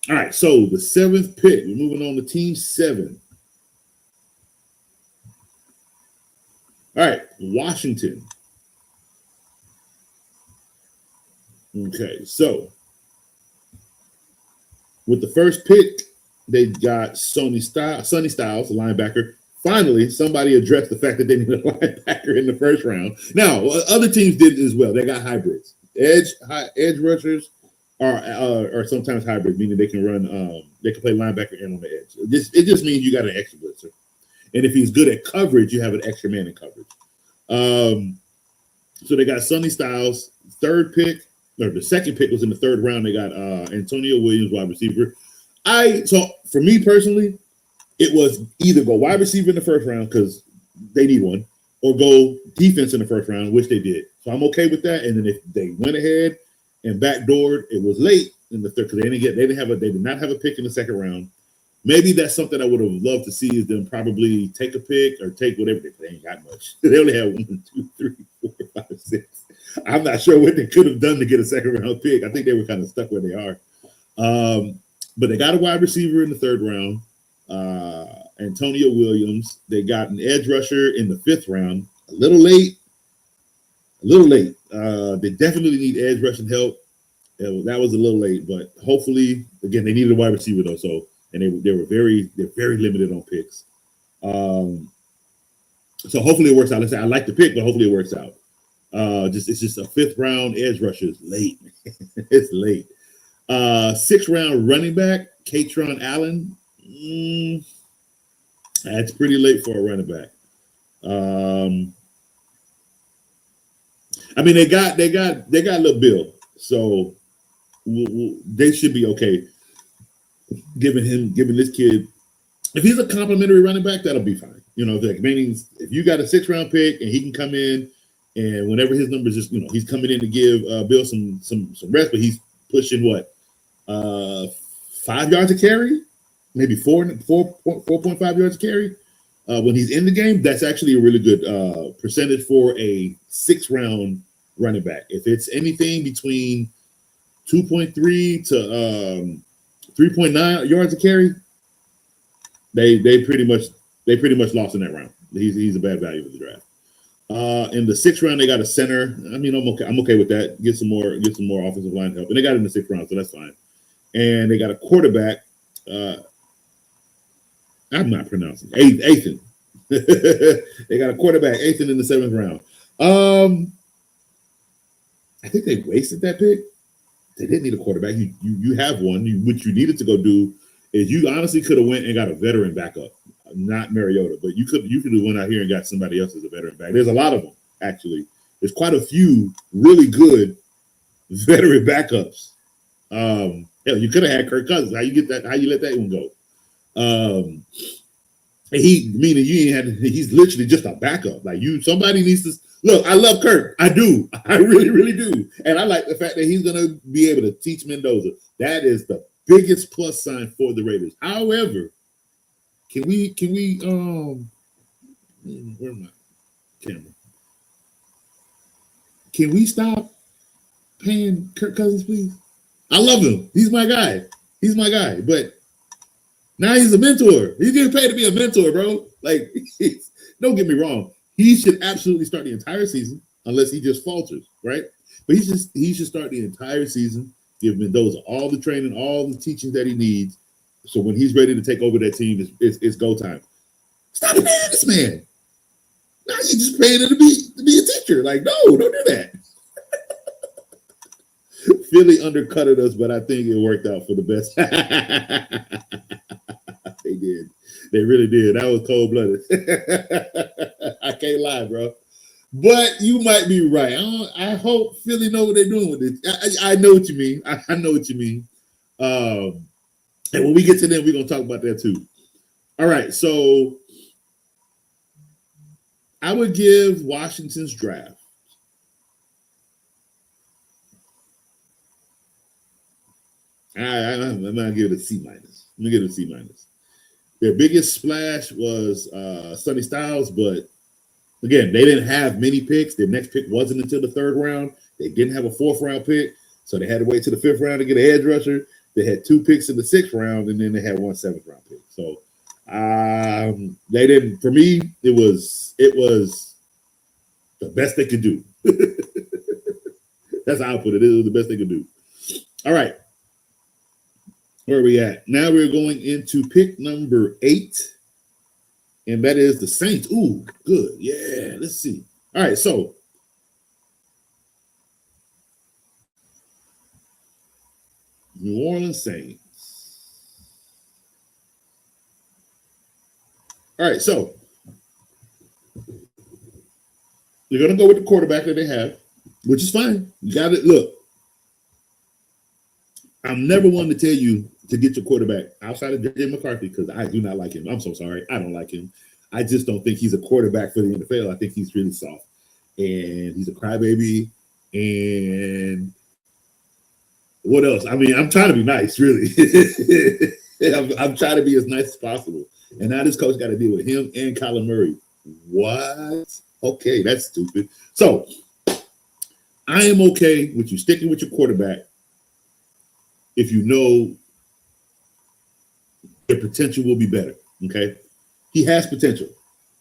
All right, so the 7th pick. We're moving on to Team 7. All right, Washington. Okay, so with the first pick, they got Sonny Styles, a linebacker. Finally, somebody addressed the fact that they needed a linebacker in the first round. Now, other teams did it as well. They got hybrids. Edge rushers are sometimes hybrids, meaning they can run. They can play linebacker and on the edge. It just means you got an extra blitzer, and if he's good at coverage, you have an extra man in coverage. So they got Sonny Styles, third pick, or the second pick was in the third round. They got Antonio Williams, wide receiver. So for me personally, it was either go wide receiver in the first round because they need one, or go defense in the first round, which they did. So I'm okay with that. And then if they went ahead and backdoored, it was late in the third because they did not have a pick in the second round. Maybe that's something I would have loved to see is them probably take a pick or take whatever. They ain't got much. They only have 1, 2, 3, 4, 5, 6. I'm not sure what they could have done to get a second round pick. I think they were kind of stuck where they are. But they got a wide receiver in the third round, Antonio Williams. They got an edge rusher in the 5th round. A little late. They definitely need edge rushing help. That was a little late, but hopefully, again, they needed a wide receiver though. So, and they're very limited on picks. So hopefully it works out. Let's say I like the pick, but hopefully it works out. It's just a 5th round edge rusher. It's late. It's late. 6th round running back, Katron Allen. That's pretty late for a running back. I mean, they got little Bill, so they should be okay. Giving this kid, if he's a complimentary running back, that'll be fine. Meaning if you got a 6th round pick and he can come in, and whenever his numbers just, he's coming in to give Bill some rest, but he's pushing what 5 yards a carry, maybe 4.5 yards a carry. When he's in the game, that's actually a really good percentage for a 6th round running back. If it's anything between 2.3 to 3.9 yards a carry, they pretty much lost in that round. He's a bad value for the draft. In the 6th round, they got a center. I mean, I'm okay with that. Get some more offensive line help, and they got it in the 6th round, so that's fine. And they got a quarterback. I'm not pronouncing Athan. They got a quarterback, Athan, in the 7th round. I think they wasted that pick. They didn't need a quarterback. You have one. What you needed to go do is you honestly could have went and got a veteran backup, not Mariota, but you could have went out here and got somebody else as a veteran back. There's a lot of them actually. There's quite a few really good veteran backups. Hell, you could have had Kirk Cousins. How you let that one go? He's literally just a backup. Like somebody needs to look. I love Kirk. I do. I really, really do. And I like the fact that he's gonna be able to teach Mendoza. That is the biggest plus sign for the Raiders. However, can we where's my camera? Can we stop paying Kirk Cousins, please? I love him. He's my guy. But now he's a mentor. He's getting paid to be a mentor, bro. Like, don't get me wrong. He should absolutely start the entire season unless he just falters, right? But he should start the entire season, give Mendoza all the training, all the teaching that he needs. So when he's ready to take over that team, it's go time. Stop paying this man. Now you're just paying him to be a teacher. Like, no, don't do that. Philly undercutted us, but I think it worked out for the best. They did. They really did. That was cold-blooded. I can't lie, bro. But you might be right. I hope Philly know what they're doing with this. I know what you mean. I know what you mean. And when we get to them, we're going to talk about that too. All right, so I would give Washington's draft I'm going to give it a C-. I'm going to give it a C-. Their biggest splash was Sonny Styles, but again, they didn't have many picks. Their next pick wasn't until the 3rd round. They didn't have a 4th round pick, so they had to wait till the 5th round to get an edge rusher. They had 2 picks in the 6th round, and then they had 1 7th-round pick. So they didn't. For me, it was the best they could do. That's how I put it. It was the best they could do. All right. Where are we at? Now we're going into pick number 8, and that is the Saints. Ooh, good. Yeah, let's see. All right, so New Orleans Saints. All right, so you're going to go with the quarterback that they have, which is fine. You got it. Look, I'm never one to tell you to get your quarterback outside of J.J. McCarthy because I do not like him. I'm so sorry. I don't like him. I just don't think he's a quarterback for the NFL. I think he's really soft. And he's a crybaby. And what else? I mean, I'm trying to be nice, really. I'm trying to be as nice as possible. And now this coach got to deal with him and Kyler Murray. What? Okay, that's stupid. So I am okay with you sticking with your quarterback if you know their potential will be better, okay? He has potential.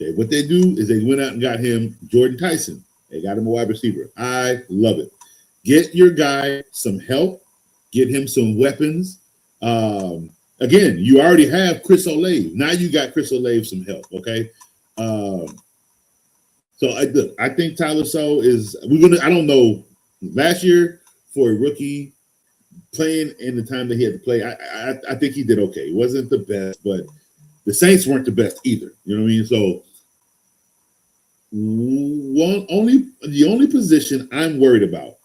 Okay, what they do is they went out and got him Jordan Tyson. They got him a wide receiver. I love it. Get your guy some help. Get him some weapons. Again, you already have Chris Olave. Now you got Chris Olave some help, okay? So I think Tyler So is I don't know. Last year for a rookie playing in the time that he had to play, I think he did okay. He wasn't the best, but the Saints weren't the best either. You know what I mean? So the only position I'm worried about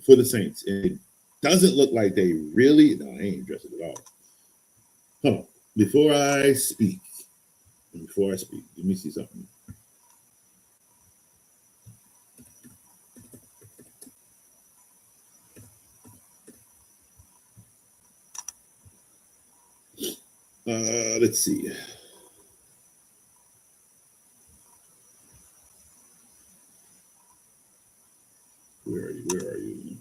for the Saints, and it doesn't look like they really. No, I ain't addressing it at all. Hold on. Before I speak, let me see something. Let's see. Where are you?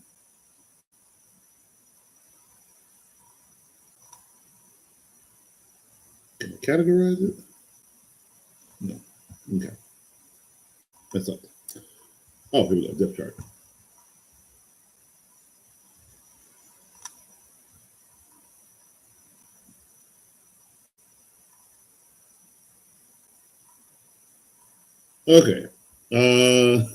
Can I categorize it? No. Okay. That's up. Oh, here we go. Depth chart. Okay. Let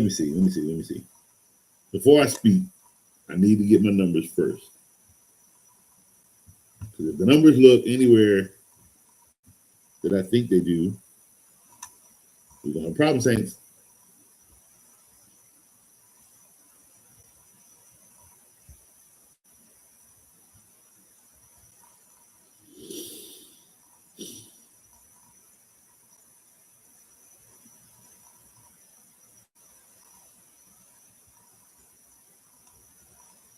me see. Before I speak, I need to get my numbers first. Because if the numbers look anywhere that I think they do, we're going to have problems, Saints.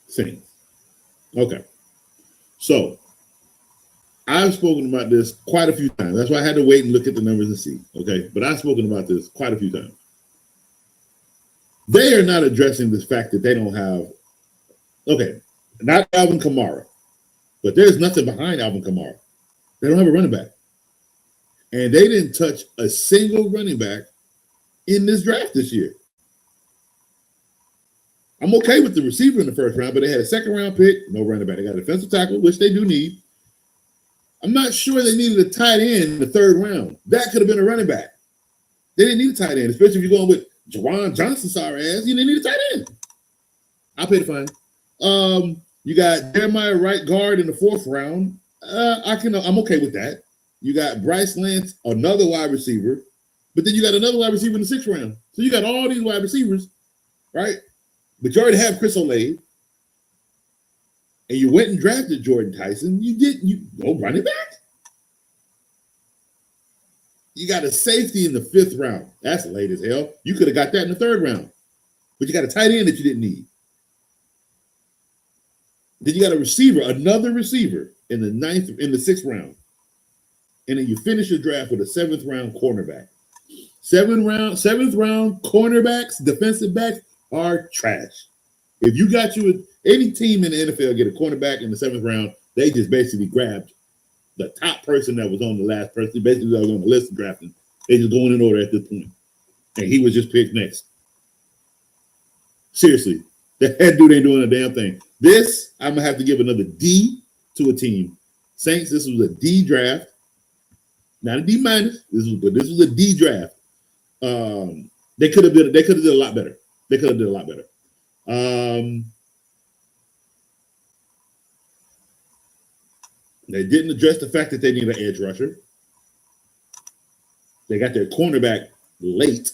Saints. Okay. So I've spoken about this quite a few times. That's why I had to wait and look at the numbers and see. Okay. But I've spoken about this quite a few times. They are not addressing this fact that they don't have, not Alvin Kamara, but there's nothing behind Alvin Kamara. They don't have a running back. And they didn't touch a single running back in this draft this year. I'm okay with the receiver in the first round, but they had a 2nd-round pick, no running back. They got a defensive tackle, which they do need. I'm not sure they needed a tight end in the 3rd round. That could have been a running back. They didn't need a tight end, especially if you're going with Jawan Johnson, sorry ass. You didn't need a tight end. I'll pay the fine. You got Jeremiah right guard in the 4th round. I'm okay with that. You got Bryce Lance, another wide receiver, but then you got another wide receiver in the 6th round. So you got all these wide receivers, right? But you already have Chris Olave, and you went and drafted Jordan Tyson. You go running back. You got a safety in the 5th round. That's late as hell. You could have got that in the 3rd round, but you got a tight end that you didn't need. Then you got a receiver, another receiver in the 6th round, and then you finish your draft with a 7th round cornerback. 7th round cornerbacks, defensive backs are trash. If you got any team in the NFL get a cornerback in the 7th round, they just basically grabbed the top person that was on the last person, basically that was on the list of drafting. They just going in order at this point. And he was just picked next. Seriously, that dude ain't doing a damn thing. This, I'm going to have to give another D to a team. Saints, this was a D draft. Not a D minus. This was a D draft. They could have did a lot better. They could have did a lot better. They didn't address the fact that they need an edge rusher. They got their cornerback late.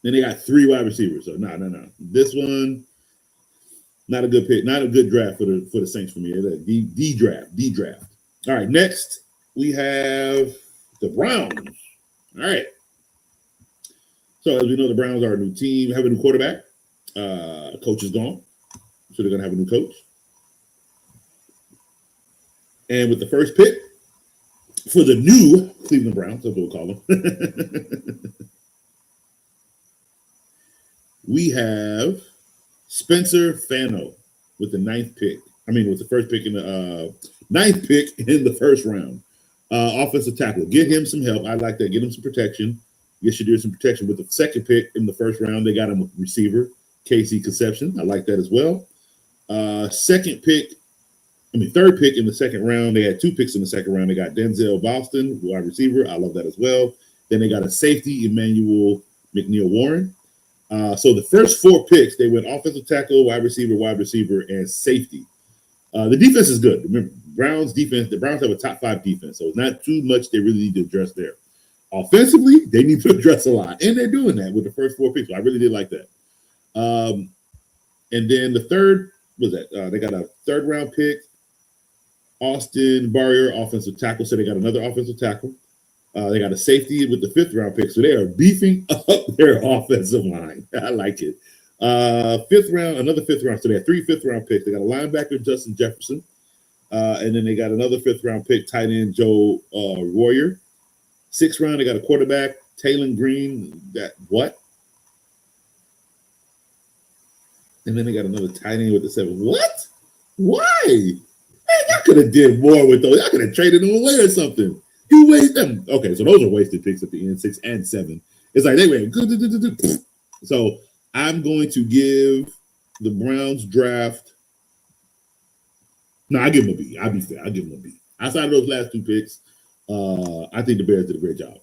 Then they got 3 wide receivers. So no. This one, not a good pick. Not a good draft for the Saints for me. It's a D draft. All right, next we have the Browns. All right. So as we know, the Browns are a new team, have a new quarterback. Coach is gone, so they're gonna have a new coach. And with the first pick for the new Cleveland Browns, that's what we'll call them, we have Spencer Fano with the 9th pick. With the first pick in the 9th pick in the first round. Offensive tackle. Get him some help. I like that. Get him some protection. You should do some protection. With the 2nd pick in the first round, they got him a receiver, Casey Conception. I like that as well. 3rd pick in the 2nd round. They had 2 picks in the 2nd round. They got Denzel Boston, wide receiver. I love that as well. Then they got a safety, Emmanuel McNeil-Warren. So the first 4 picks, they went offensive tackle, wide receiver, and safety. The defense is good. Remember, the Browns have a top 5 defense, so it's not too much they really need to address there. Offensively, they need to address a lot, and they're doing that with the first 4 picks. So I really did like that. And then the third was that they got a 3rd round pick, Austin Barrier, offensive tackle. So they got another offensive tackle. They got a safety with the 5th round pick. So they are beefing up their offensive line. I like it. 5th round, another 5th round. So they have 3 5th round picks. They got a linebacker, Justin Jefferson. And then they got another 5th round pick, tight end Joe Royer. 6th round, they got a quarterback, Taylon Green. And then they got another tight end with the 7th. What? Why? Man, y'all could have did more with those. Y'all could have traded them away or something. You waste them. Okay, so those are wasted picks at the end, 6 and 7. It's like they went good. So I'm going to give the Browns draft. No, I give them a B. I'll be fair. I give them a B. Outside of those last 2 picks, I think the Bears did a great job.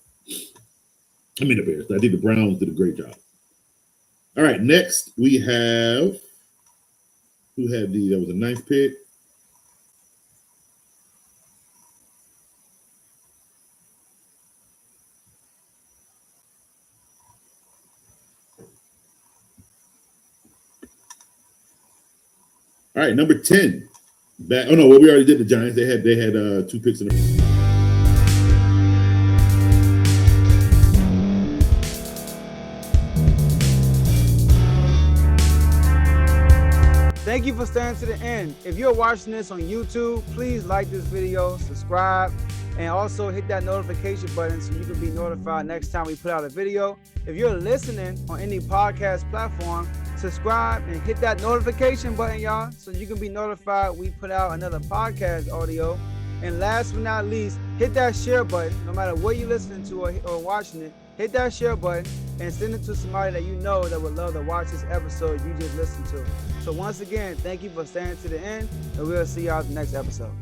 I think the Browns did a great job. All right, next we have that was a 9th pick. All right, number 10. We already did the Giants. They had 2 picks in the. Thank you for staying to the end. If you're watching this on YouTube, please like this video, subscribe, and also hit that notification button so you can be notified next time we put out a video. If you're listening on any podcast platform, subscribe and hit that notification button, y'all, so you can be notified we put out another podcast audio. And last but not least, hit that share button. No matter what you're listening to or watching it, hit that share button and send it to somebody that you know that would love to watch this episode you just listened to. So once again, thank you for staying to the end, and we'll see y'all in the next episode.